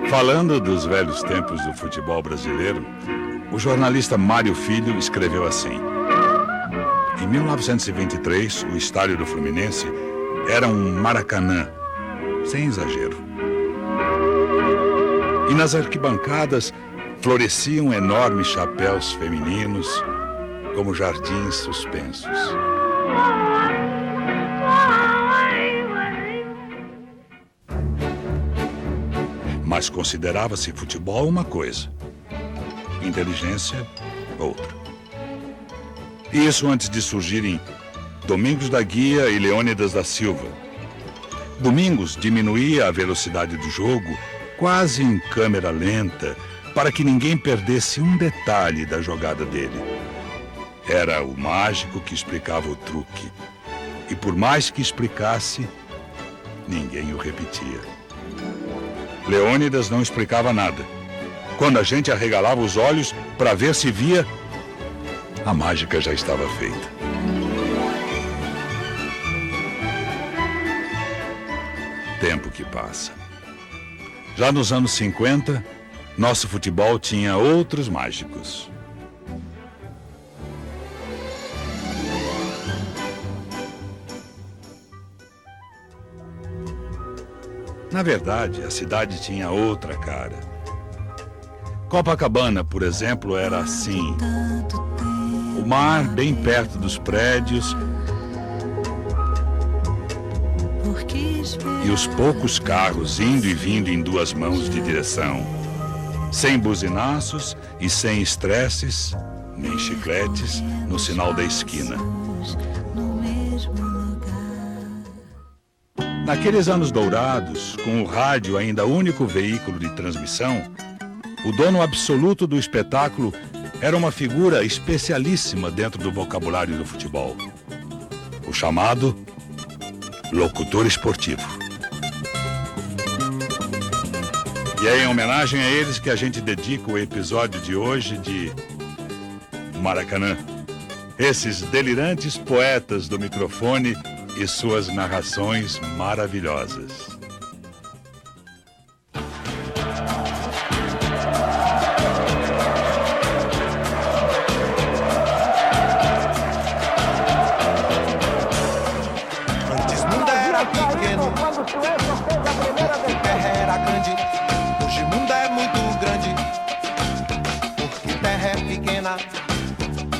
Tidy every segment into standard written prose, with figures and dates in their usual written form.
Falando dos velhos tempos do futebol brasileiro, o jornalista Mário Filho escreveu assim: em 1923, o estádio do Fluminense era um Maracanã, sem exagero. E nas arquibancadas floresciam enormes chapéus femininos, como jardins suspensos. Mas considerava-se futebol uma coisa, inteligência outra. Isso antes de surgirem Domingos da Guia e Leônidas da Silva. Domingos diminuía a velocidade do jogo quase em câmera lenta para que ninguém perdesse um detalhe da jogada dele. Era o mágico que explicava o truque. E por mais que explicasse, ninguém o repetia. Leônidas não explicava nada. Quando a gente arregalava os olhos para ver se via, a mágica já estava feita. Tempo que passa. Já nos anos 50, nosso futebol tinha outros mágicos. Na verdade, a cidade tinha outra cara. Copacabana, por exemplo, era assim. O mar bem perto dos prédios e os poucos carros indo e vindo em duas mãos de direção. Sem buzinaços e sem estresses, nem chicletes no sinal da esquina. Naqueles anos dourados, com o rádio ainda único veículo de transmissão, o dono absoluto do espetáculo era uma figura especialíssima dentro do vocabulário do futebol. O chamado locutor esportivo. E é em homenagem a eles que a gente dedica o episódio de hoje de Maracanã. Esses delirantes poetas do microfone e suas narrações maravilhosas. Antes mundo era pequeno, porque terra era grande. Hoje mundo é muito grande, porque terra é pequena,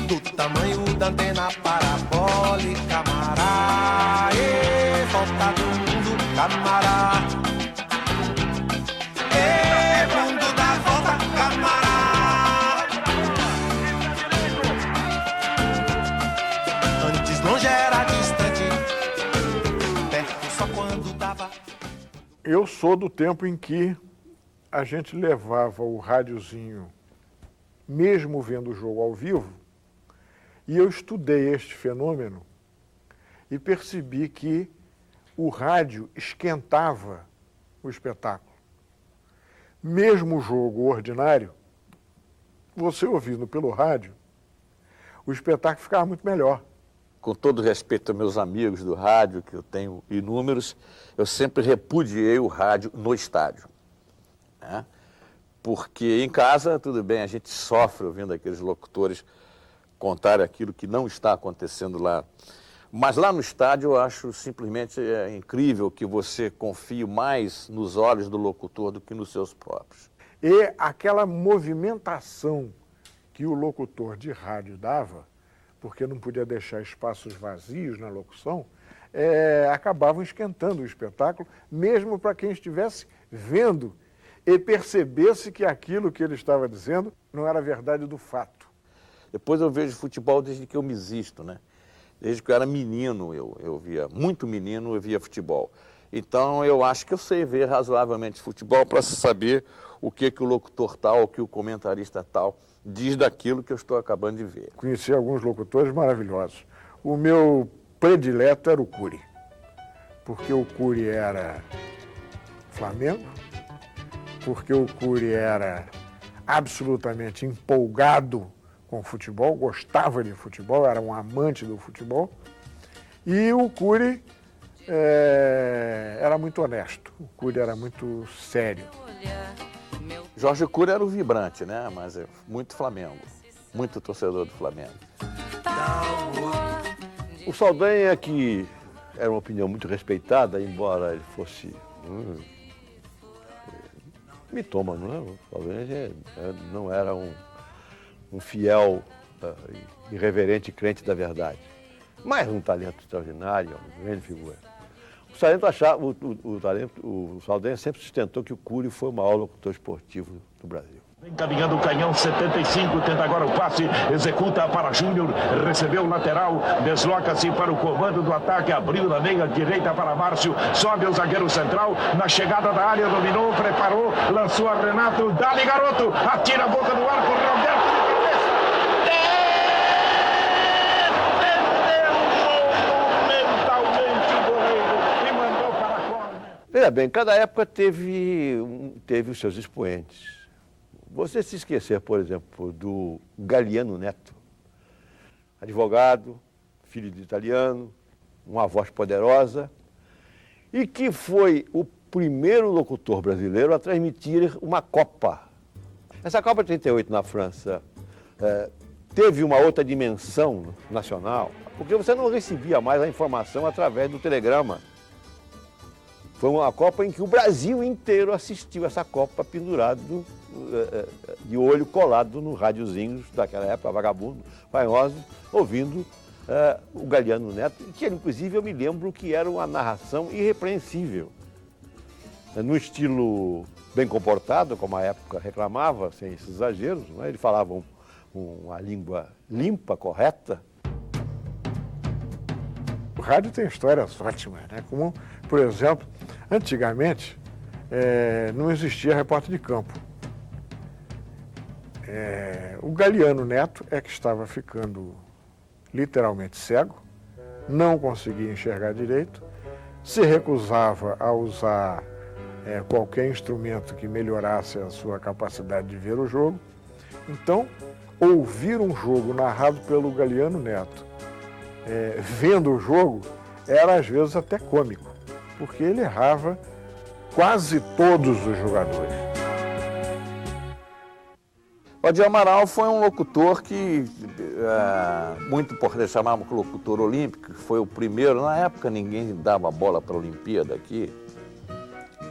do tamanho da antena parabólica. Volta do mundo, camará. Mundo da volta, camará. Antes longe era distante, perto só quando dava. Eu sou do tempo em que a gente levava o rádiozinho, mesmo vendo o jogo ao vivo, e eu estudei este fenômeno e percebi que o rádio esquentava o espetáculo. Mesmo o jogo ordinário, você ouvindo pelo rádio, o espetáculo ficava muito melhor. Com todo respeito aos meus amigos do rádio, que eu tenho inúmeros, eu sempre repudiei o rádio no estádio, né? Porque em casa, tudo bem, a gente sofre ouvindo aqueles locutores contar aquilo que não está acontecendo lá. Mas lá no estádio eu acho simplesmente incrível que você confie mais nos olhos do locutor do que nos seus próprios. E aquela movimentação que o locutor de rádio dava, porque não podia deixar espaços vazios na locução, acabavam esquentando o espetáculo, mesmo para quem estivesse vendo e percebesse que aquilo que ele estava dizendo não era verdade do fato. Depois eu vejo futebol desde que eu me existo, né? Desde que eu era menino, eu via, muito menino, eu via futebol. Então, eu acho que eu sei ver razoavelmente futebol para saber o que o locutor tal, o que o comentarista tal diz daquilo que eu estou acabando de ver. Conheci alguns locutores maravilhosos. O meu predileto era o Cury, porque o Cury era Flamengo, porque o Cury era absolutamente empolgado com futebol, gostava de futebol, era um amante do futebol. E o Cury era muito honesto, o Cury era muito sério. Jorge Cury era o vibrante, né? Mas é muito Flamengo, muito torcedor do Flamengo. O Saldanha, que era uma opinião muito respeitada, embora ele fosse mitômano, né? O Saldanha não era um fiel, irreverente crente da verdade, mas um talento extraordinário, uma grande figura. O Saldanha sempre sustentou que o Cury foi o maior locutor esportivo do Brasil. Vem caminhando o canhão 75, tenta agora o passe, executa para Júnior, recebeu o lateral, desloca-se para o comando do ataque, abriu na meia direita para Márcio, sobe o zagueiro central, na chegada da área, dominou, preparou, lançou a Renato, dá-lhe garoto, atira a boca do arco, Roberto de cabeça. Mentalmente o goleiro e mandou para a corner. Veja bem, cada época teve os seus expoentes. Você se esquecer, por exemplo, do Galiano Neto, advogado, filho de italiano, uma voz poderosa, e que foi o primeiro locutor brasileiro a transmitir uma Copa. Essa Copa de 38 na França teve uma outra dimensão nacional, porque você não recebia mais a informação através do telegrama. Foi uma Copa em que o Brasil inteiro assistiu essa Copa pendurado, de olho colado no rádiozinho daquela época, vagabundo, fanhoso, ouvindo o Galiano Neto, que inclusive eu me lembro que era uma narração irrepreensível. No estilo bem comportado, como a época reclamava, sem esses exageros, né? Ele falava uma língua limpa, correta. O rádio tem histórias ótimas, né? Como, por exemplo, antigamente não existia repórter de campo. O Galiano Neto é que estava ficando literalmente cego, não conseguia enxergar direito, se recusava a usar qualquer instrumento que melhorasse a sua capacidade de ver o jogo. Então, ouvir um jogo narrado pelo Galiano Neto, vendo o jogo, era às vezes até cômico, porque ele errava quase todos os jogadores. O Valdir Amaral foi um locutor que, muito importante, chamava de locutor olímpico, foi o primeiro. Na época ninguém dava bola para a Olimpíada aqui,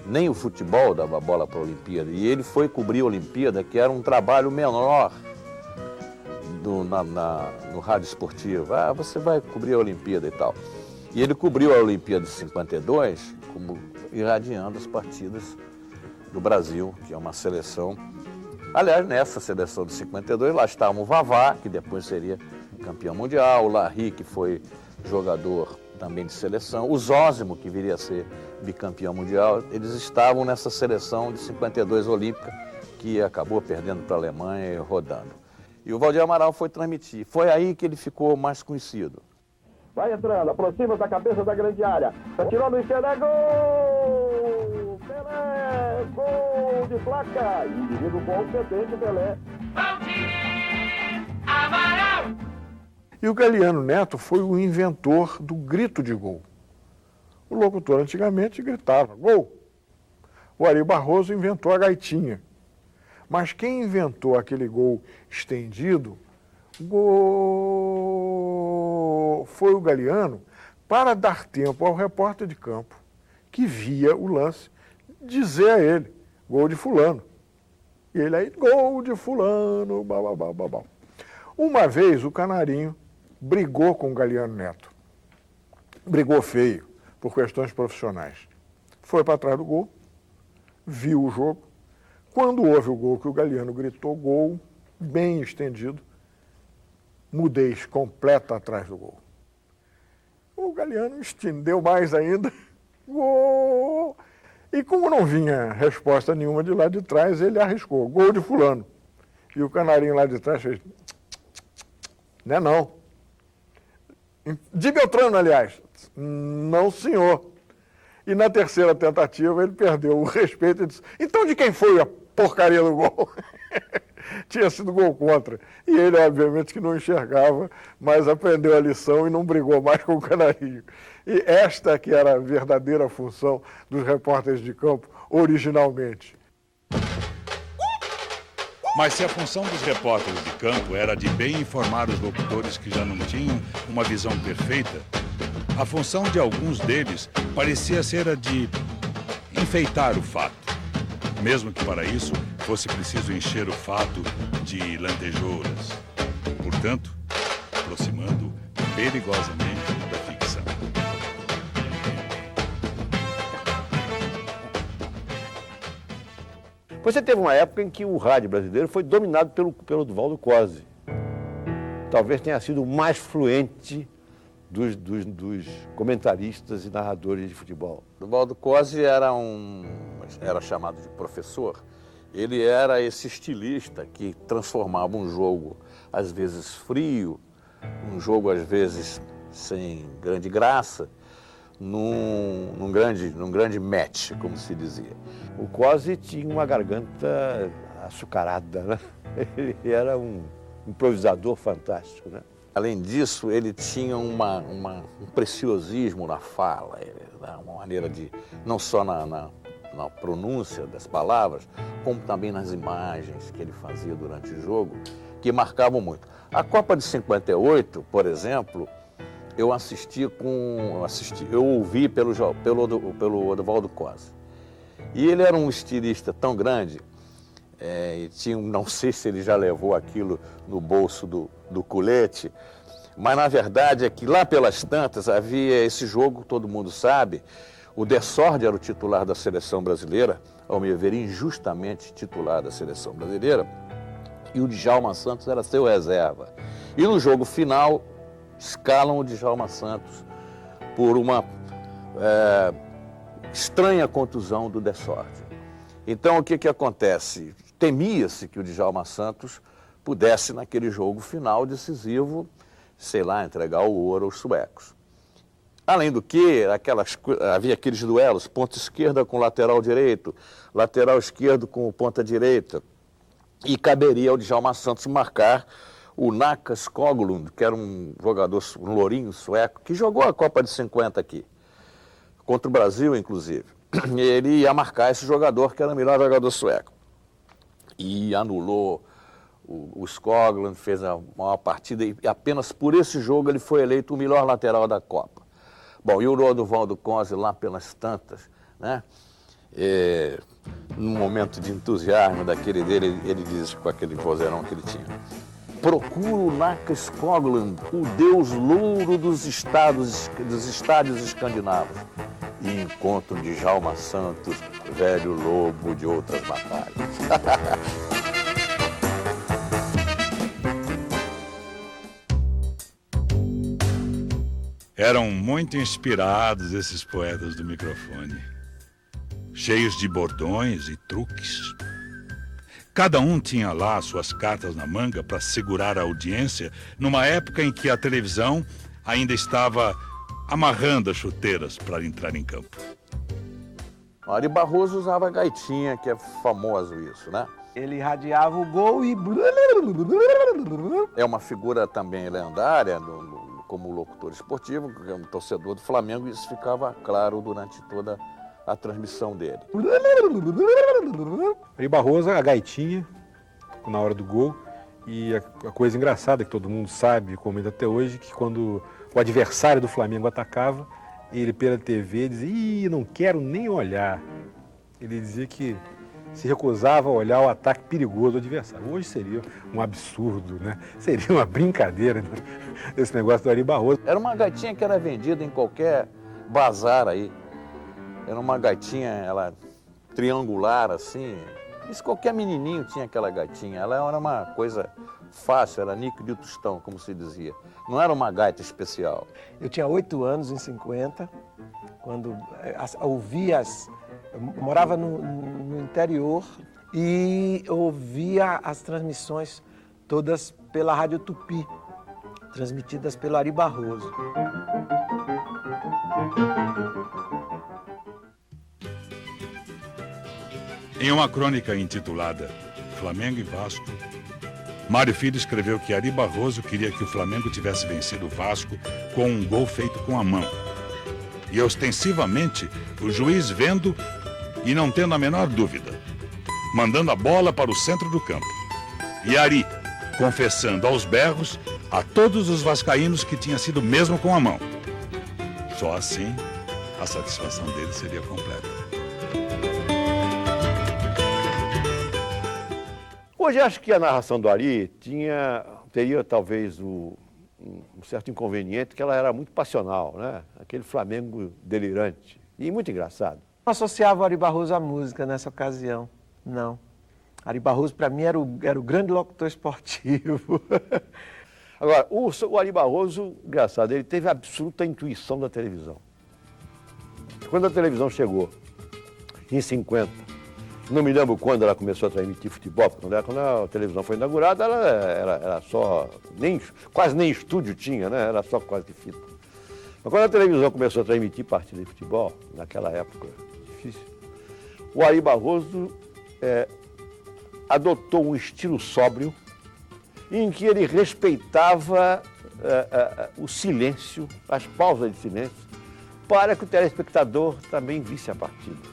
nem o futebol dava bola para a Olimpíada. E ele foi cobrir a Olimpíada, que era um trabalho menor no rádio esportivo. Você vai cobrir a Olimpíada e tal. E ele cobriu a Olimpíada de 52, como irradiando as partidas do Brasil, que é uma seleção. Aliás, nessa seleção de 52, lá estava o Vavá, que depois seria campeão mundial, o Larry, que foi jogador também de seleção, o Zósimo, que viria a ser bicampeão mundial. Eles estavam nessa seleção de 52 olímpica, que acabou perdendo para a Alemanha e rodando. E o Valdir Amaral foi transmitir. Foi aí que ele ficou mais conhecido. Vai entrando, aproxima da cabeça da grande área. Atirou no esquerdo, é gol! Pelé, gol de placa. Indivíduo competente, Pelé. Valdir Amaral! E o Galiano Neto foi o inventor do grito de gol. O locutor antigamente gritava, gol! O Ari Barroso inventou a gaitinha. Mas quem inventou aquele gol estendido, gol, foi o Galiano, para dar tempo ao repórter de campo, que via o lance, dizer a ele, gol de fulano. E ele aí, gol de fulano, bababá, babá. Uma vez o Canarinho brigou com o Galiano Neto. Brigou feio, por questões profissionais. Foi para trás do gol, viu o jogo. Quando houve o gol que o Galiano gritou, gol, bem estendido, mudez completa atrás do gol. O Galiano estendeu mais ainda, gol! E como não vinha resposta nenhuma de lá de trás, ele arriscou, gol de fulano. E o Canarinho lá de trás fez, né não. De Beltrano, aliás, não senhor. E na terceira tentativa ele perdeu o respeito e disse, então de quem foi a porcaria do gol? Tinha sido gol contra. E ele, obviamente, que não enxergava, mas aprendeu a lição e não brigou mais com o Canarinho. E esta que era a verdadeira função dos repórteres de campo originalmente. Mas se a função dos repórteres de campo era de bem informar os locutores que já não tinham uma visão perfeita, a função de alguns deles parecia ser a de enfeitar o fato, mesmo que para isso fosse preciso encher o fato de lantejoulas, portanto, aproximando perigosamente da ficção. Você teve uma época em que o rádio brasileiro foi dominado pelo Duvaldo Cosi. Talvez tenha sido o mais fluente dos comentaristas e narradores de futebol. Duvaldo Cosi era chamado de professor. Ele era esse estilista que transformava um jogo, às vezes frio, um jogo, às vezes, sem grande graça, num grande match, como se dizia. O Cosi tinha uma garganta açucarada, né? Ele era um improvisador fantástico, né? Além disso, ele tinha um preciosismo na fala, uma maneira de, não só na pronúncia das palavras, como também nas imagens que ele fazia durante o jogo, que marcavam muito. A Copa de 58, por exemplo, eu ouvi pelo Duvaldo Cosi. E ele era um estilista tão grande, não sei se ele já levou aquilo no bolso do colete, mas na verdade é que lá pelas tantas havia esse jogo, todo mundo sabe, o Dessordi era o titular da seleção brasileira, ao meu ver, injustamente titular da seleção brasileira, e o Djalma Santos era seu reserva. E no jogo final, escalam o Djalma Santos por uma estranha contusão do Dessordi. Então, o que acontece? Temia-se que o Djalma Santos pudesse, naquele jogo final decisivo, sei lá, entregar o ouro aos suecos. Além do que, havia aqueles duelos, ponta esquerda com lateral direito, lateral esquerdo com ponta direita, e caberia ao Djalma Santos marcar o Nacka Skoglund, que era um jogador, um lourinho sueco, que jogou a Copa de 50 aqui, contra o Brasil, inclusive. Ele ia marcar esse jogador, que era o melhor jogador sueco. E anulou o Skoglund, fez a maior partida, e apenas por esse jogo ele foi eleito o melhor lateral da Copa. Bom, e o Duvaldo Cosi, lá pelas tantas, né? Num momento de entusiasmo daquele dele, ele diz com aquele vozeirão que ele tinha: procuro o Nacka Skoglund, o deus louro dos estádios escandinavos, e encontro Djalma Santos, velho lobo de outras batalhas. Eram muito inspirados esses poetas do microfone, cheios de bordões e truques. Cada um tinha lá suas cartas na manga para segurar a audiência numa época em que a televisão ainda estava amarrando as chuteiras para entrar em campo. Ari Barroso usava gaitinha, que é famoso isso, né? Ele irradiava o gol e... É uma figura também lendária como locutor esportivo, que é um torcedor do Flamengo, e isso ficava claro durante toda a transmissão dele. Ari Barroso, a gaitinha, na hora do gol, e a coisa engraçada que todo mundo sabe, comenta até hoje, que quando o adversário do Flamengo atacava, ele pela TV dizia: "Ih, não quero nem olhar". Ele dizia que se recusava a olhar o ataque perigoso do adversário. Hoje seria um absurdo, né? Seria uma brincadeira, né? Esse negócio do Ari Barroso. Era uma gaitinha que era vendida em qualquer bazar aí. Era uma gaitinha, ela triangular assim. Isso qualquer menininho tinha aquela gaitinha. Ela era uma coisa fácil, era níquel de tostão, como se dizia. Não era uma gaita especial. Eu tinha 8 anos, em 50, quando ouvia eu morava no interior e ouvia as transmissões todas pela Rádio Tupi, transmitidas pelo Ari Barroso. Em uma crônica intitulada Flamengo e Vasco, Mário Filho escreveu que Ari Barroso queria que o Flamengo tivesse vencido o Vasco com um gol feito com a mão. E ostensivamente, o juiz vendo e não tendo a menor dúvida, mandando a bola para o centro do campo. E Ari, confessando aos berros a todos os vascaínos que tinha sido mesmo com a mão. Só assim a satisfação dele seria completa. Hoje acho que a narração do Ari teria talvez um certo inconveniente, que ela era muito passional, né? Aquele Flamengo delirante e muito engraçado. Não associava o Ari Barroso à música nessa ocasião, não. Ari Barroso, para mim, era o grande locutor esportivo. Agora, o Ari Barroso, engraçado, ele teve a absoluta intuição da televisão. Quando a televisão chegou, em 50, não me lembro quando ela começou a transmitir futebol, porque quando a televisão foi inaugurada, ela era só, quase nem estúdio tinha, né? Era só quase de fita. Mas quando a televisão começou a transmitir partida de futebol, naquela época difícil, o Ari Barroso adotou um estilo sóbrio, em que ele respeitava o silêncio, as pausas de silêncio, para que o telespectador também visse a partida.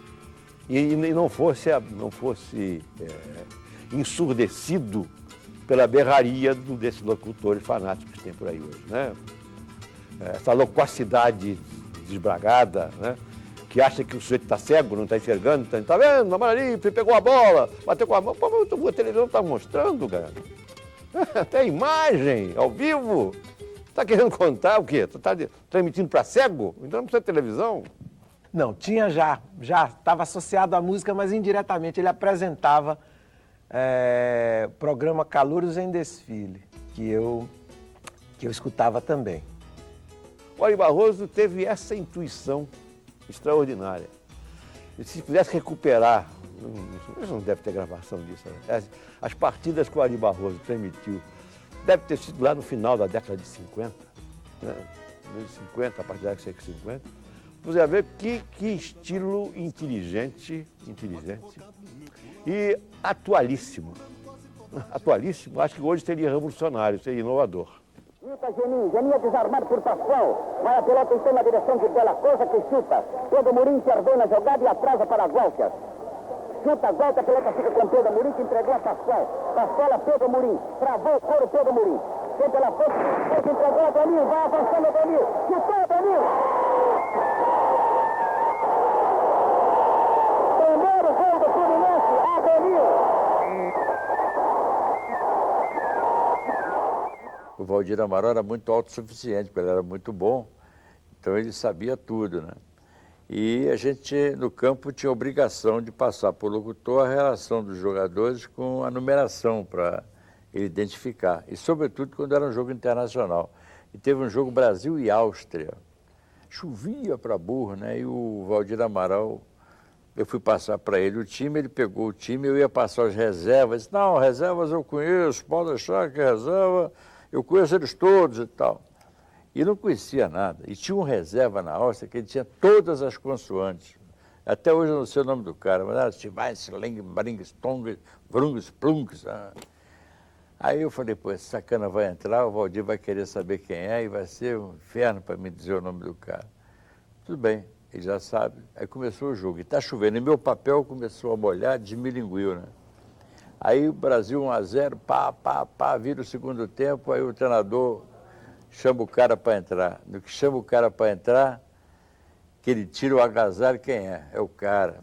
E não fosse ensurdecido pela berraria desses locutores fanáticos que tem por aí hoje, né? Essa loquacidade desbragada, né? Que acha que o sujeito está cego, não está enxergando, está vendo, a ali, pegou a bola, bateu com a mão, pô, a televisão está mostrando, cara. Tem imagem, ao vivo. Está querendo contar o quê? Está transmitindo para cego? Então não precisa de televisão. Não, tinha já estava associado à música, mas indiretamente. Ele apresentava o programa Calouros em Desfile, que eu escutava também. O Ari Barroso teve essa intuição extraordinária. E se pudesse recuperar, não deve ter gravação disso, né? As partidas que o Ari Barroso transmitiu, deve ter sido lá no final da década de 50, né? De 50, a partir da década de 50. Você vai ver que estilo inteligente e atualíssimo. Atualíssimo, acho que hoje seria revolucionário, seria inovador. Geninho desarmado por Pascoal. Vai a pelota então na direção de Bela Coisa, que chuta. Pedro Murim que ordena a jogada e atrasa para Gualtias. Chuta, Gualtias, a pelota fica com Pedro Murim, que entregou a Pascoal. Pascoal a Pedro Murim. Travou o couro Pedro Murim. Vem pela frente, entregou a Danilo. Vai avançando a Danilo. Chutou a Danilo. Primeiro gol do Fluminense, a Danilo. O Valdir Amaral era muito autossuficiente, porque ele era muito bom, então ele sabia tudo, né? E a gente, no campo, tinha a obrigação de passar para o locutor a relação dos jogadores com a numeração para ele identificar, e sobretudo quando era um jogo internacional. E teve um jogo Brasil e Áustria, chovia para burro, né? E o Valdir Amaral, eu fui passar para ele o time, ele pegou o time, eu ia passar as reservas, disse, não, reservas eu conheço, pode achar que reserva... Eu conheço eles todos e tal. E não conhecia nada. E tinha um reserva na Áustria que ele tinha todas as consoantes. Até hoje eu não sei o nome do cara, mas era Schweiz, Ling, Bring, Stong, Vrungs, Plunks. Aí eu falei, pô, esse sacana vai entrar, o Valdir vai querer saber quem é e vai ser um inferno para me dizer o nome do cara. Tudo bem, ele já sabe. Aí começou o jogo. E está chovendo. E meu papel começou a molhar, desmilinguiu, né? Aí o Brasil 1-0, vira o segundo tempo, aí o treinador chama o cara para entrar. No que chama o cara para entrar, que ele tira o agasalho, quem é? É o cara.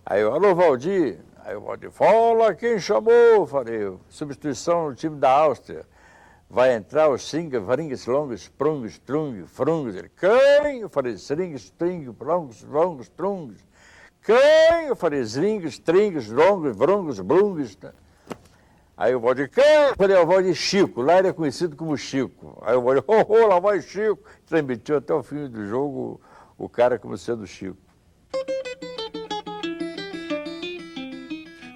Aí eu, alô, Valdir? Aí o Valdir, fala quem chamou? Falei, substituição no time da Áustria. Vai entrar o Singer, Vrings, Longs, Prungs, Trung, Frungs. Ele, quem? Eu falei, Sring, String, Longs, Trungs. Quem? Eu falei, Zrings, Trings, Longos, Vrongos, Blungos. Aí o Valdir, quem? Eu falei, o Valdir Chico, lá ele é conhecido como Chico. Aí o Valdir, lá vai Chico. Transmitiu até o fim do jogo o cara como sendo Chico.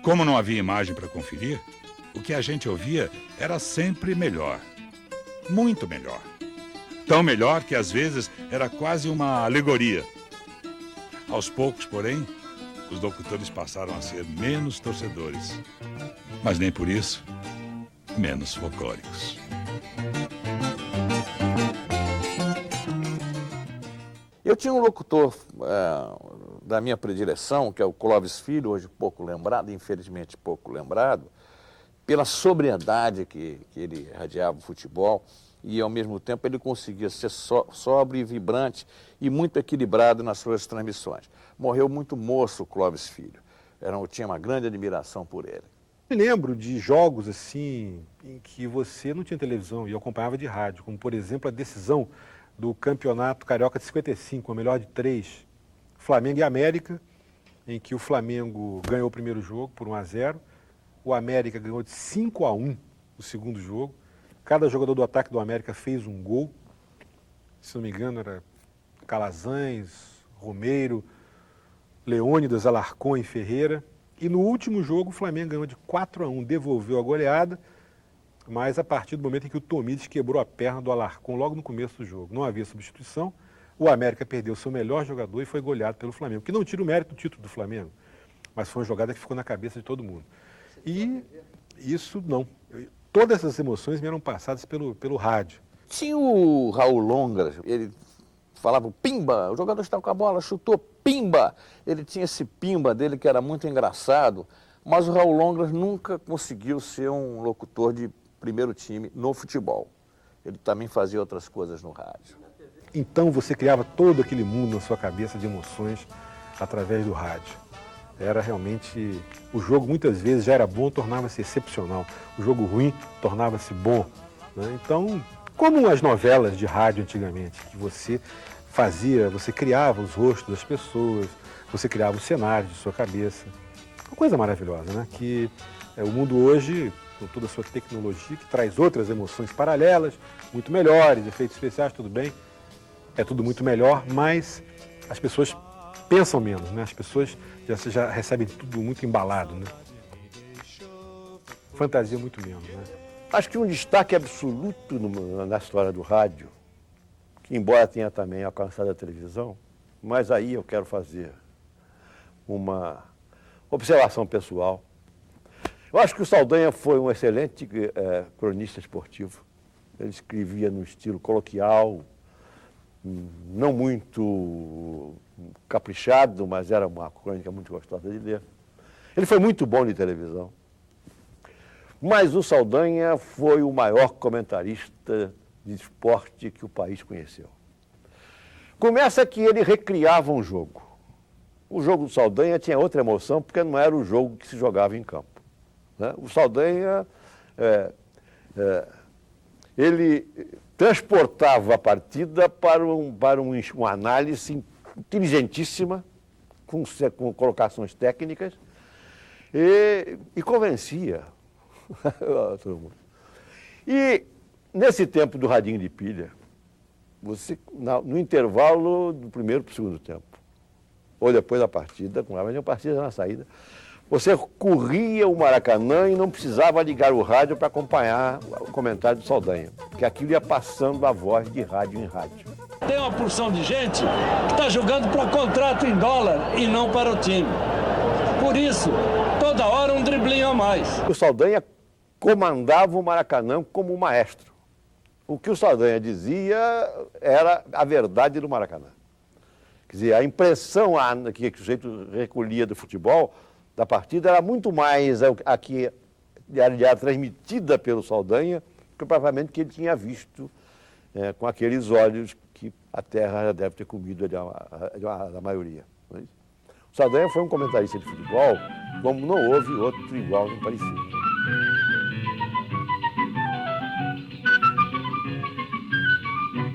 Como não havia imagem para conferir, o que a gente ouvia era sempre melhor. Muito melhor. Tão melhor que às vezes era quase uma alegoria. Aos poucos, porém, os locutores passaram a ser menos torcedores, mas nem por isso menos folclóricos. Eu tinha um locutor da minha predileção, que é o Clóvis Filho, hoje pouco lembrado, infelizmente pouco lembrado, pela sobriedade que ele irradiava o futebol, e ao mesmo tempo ele conseguia ser sóbrio e vibrante e muito equilibrado nas suas transmissões. Morreu muito moço o Clóvis Filho. Eu tinha uma grande admiração por ele. Me lembro de jogos assim em que você não tinha televisão e eu acompanhava de rádio, como por exemplo a decisão do Campeonato Carioca de 55, a melhor de 3, Flamengo e América, em que o Flamengo ganhou o primeiro jogo por 1-0, o América ganhou de 5-1 o segundo jogo. Cada jogador do ataque do América fez um gol. Se não me engano, era Calazans, Romero, Leônidas, Alarcón e Ferreira. E no último jogo, o Flamengo ganhou de 4-1, devolveu a goleada, mas a partir do momento em que o Tomides quebrou a perna do Alarcón logo no começo do jogo. Não havia substituição, o América perdeu seu melhor jogador e foi goleado pelo Flamengo, que não tira o mérito do título do Flamengo, mas foi uma jogada que ficou na cabeça de todo mundo. E isso não. Todas essas emoções me eram passadas pelo rádio. Tinha o Raul Longras, ele falava pimba, o jogador estava com a bola, chutou, pimba. Ele tinha esse pimba dele que era muito engraçado, mas o Raul Longras nunca conseguiu ser um locutor de primeiro time no futebol. Ele também fazia outras coisas no rádio. Então você criava todo aquele mundo na sua cabeça de emoções através do rádio. Era realmente... O jogo muitas vezes já era bom, tornava-se excepcional. O jogo ruim tornava-se bom, né? Então, como as novelas de rádio antigamente, que você fazia, você criava os rostos das pessoas, você criava os cenários de sua cabeça. Uma coisa maravilhosa, né? Que o mundo hoje, com toda a sua tecnologia, que traz outras emoções paralelas, muito melhores, efeitos especiais, tudo bem. É tudo muito melhor, mas as pessoas pensam menos, né? As pessoas já recebem tudo muito embalado, né? Fantasia muito menos, né? Acho que um destaque absoluto na história do rádio, que embora tenha também alcançado a televisão, mas aí eu quero fazer uma observação pessoal. Eu acho que o Saldanha foi um excelente cronista esportivo. Ele escrevia no estilo coloquial, não muito caprichado, mas era uma crônica muito gostosa de ler. Ele foi muito bom de televisão. Mas o Saldanha foi o maior comentarista de esporte que o país conheceu. Começa que ele recriava um jogo. O jogo do Saldanha tinha outra emoção, porque não era o jogo que se jogava em campo, né? O Saldanha, ele transportava a partida para uma análise inteligentíssima, com colocações técnicas, e convencia todo mundo. E nesse tempo do radinho de pilha, você, no intervalo do primeiro para o segundo tempo, ou depois da partida, com a partida na saída, você corria o Maracanã e não precisava ligar o rádio para acompanhar o comentário do Saldanha, porque aquilo ia passando a voz de rádio em rádio. Tem uma porção de gente que está jogando para contrato em dólar e não para o time. Por isso, toda hora um driblinho a mais. O Saldanha comandava o Maracanã como maestro. O que o Saldanha dizia era a verdade do Maracanã. Quer dizer, a impressão que o sujeito recolhia do futebol, da partida, era muito mais a que era transmitida pelo Saldanha, que provavelmente que ele tinha visto com aqueles olhos que a terra já deve ter comido a maioria. Não é isso? O Saldanha foi um comentarista de futebol, como não houve outro igual nem parecido.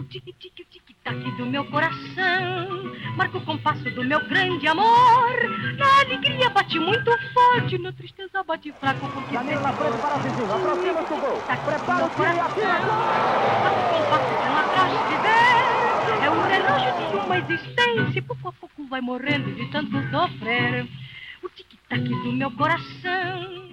Tic-tac do meu coração marca o compasso do meu grande amor. Na alegria bate muito forte, na tristeza bate fraco porque Danilo na frente para a vizinha, aproxima-se do gol. Prepara o tiro e atira gol. Marca o compasso de uma traje de ver. É o relógio de uma existência, pouco a pouco vai morrendo de tanto sofrer. O tic-tac do meu coração.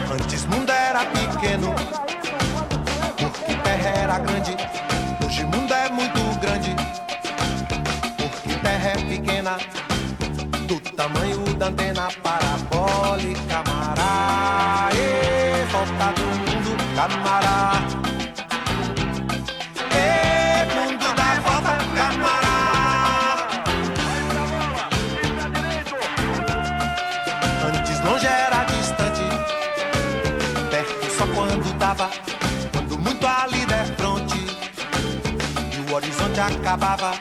Antes mundo era pequeno, porque terra era grande. Hoje mundo é muito grande, porque terra é pequena, do tamanho da antena parabólica. Camará, volta do mundo, camará. Mundo da onde acabava.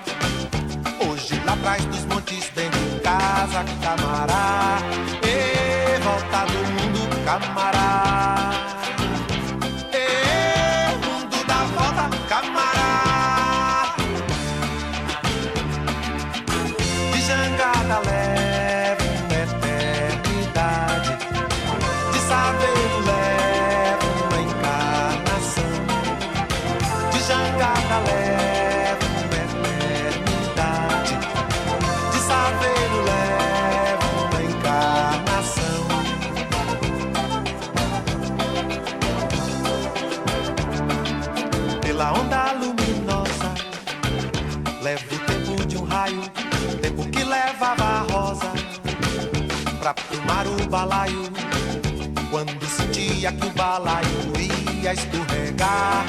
Hoje lá atrás dos montes, dentro de casa, camará. E volta do mundo, camará. E mundo da volta, camará. De jangada leva uma eternidade. De saber leva uma encarnação. De jangada leva uma eternidade. De saber leva uma encarnação. Pela onda luminosa leva o tempo de um raio, tempo que levava a rosa pra tomar o balaio. Quando sentia que o balaio ia escorregar,